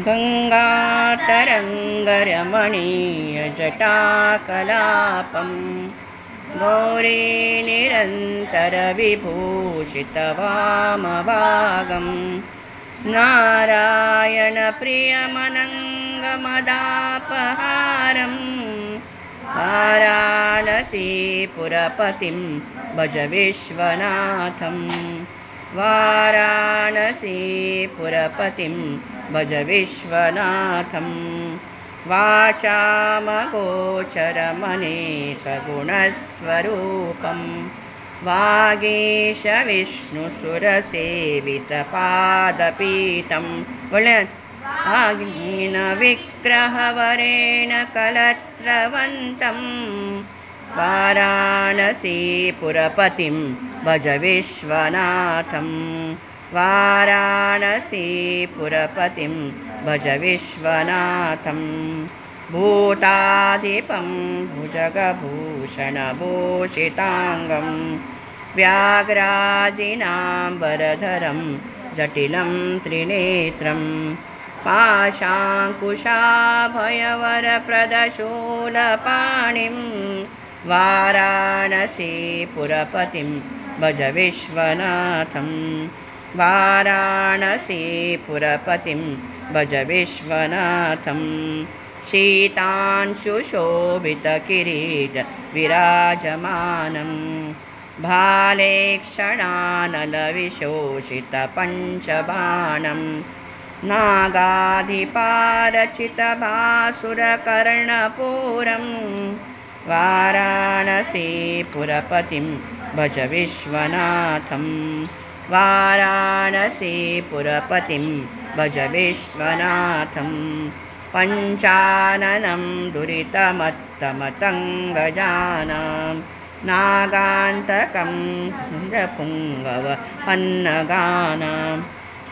गङ्गातरङ्गरमणीयजटाकलापं गौरीनिरन्तरविभूषितवामभागं नारायणप्रियमनङ्गमदापहारं वाराणसीपुरपतिं भज विश्वनाथं वाराणसीपुरपतिं भज विश्वनाथं वाचामगोचरमनेकगुणस्वरूपं वागीशविष्णुसुरसेवितपादपीठं वागीनविग्रहवरेण कलत्रवन्तं वाराणसीपुरपतिं भज विश्वनाथं वाराणसीपुरपतिं भज विश्वनाथं भूताधिपं भुजगभूषणभूषिताङ्गं व्याघ्राजिनाम्बरधरं जटिलं त्रिनेत्रं पाशाङ्कुशाभयवरप्रदशूलपाणिं वाराणसीपुरपतिं भज विश्वनाथं वाराणसीपुरपतिं भज विश्वनाथं शीतांशुशोभितकिरीटविराजमानं भालेक्षणानलविशोषितपञ्चबाणं नागाधिपारचितभासुरकर्णपूरं वाराणसीपुरपतिं भज विश्वनाथं वाराणसीपुरपतिं भज विश्वनाथं पञ्चाननं दुरितमत्तमतङ्गजानां नागान्तकं पुङ्गवपन्नगानां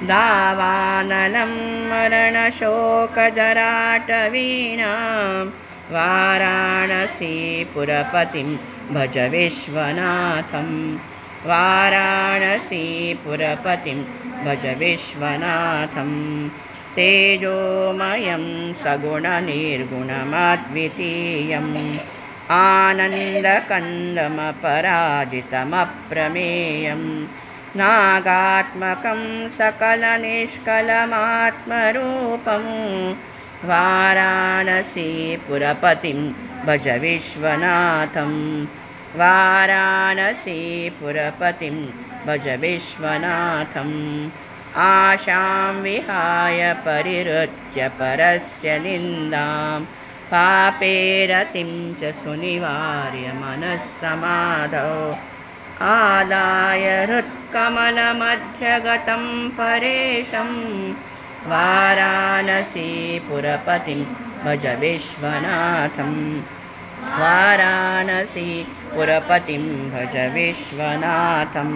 दावानलं मरणशोकजराटवीनां वाराणसीपुरपतिं भज विश्वनाथं वाराणसीपुरपतिं भज विश्वनाथं तेजोमयं सगुणनिर्गुणमद्वितीयम् आनन्दकन्दमपराजितमप्रमेयं नागात्मकं सकलनिष्कलमात्मरूपं वाराणसीपुरपतिं भज विश्वनाथं वाराणसीपुरपतिं भज विश्वनाथं आशां विहाय परिहृत्य परस्य निन्दां पापेरतिं च सुनिवार्य मनस्समाधौ आदाय हृत्कमलमध्यगतं परेशं वाराणसीपुरपतिं भज विश्वनाथं वाराणसीपुरपतिं भज विश्वनाथम्।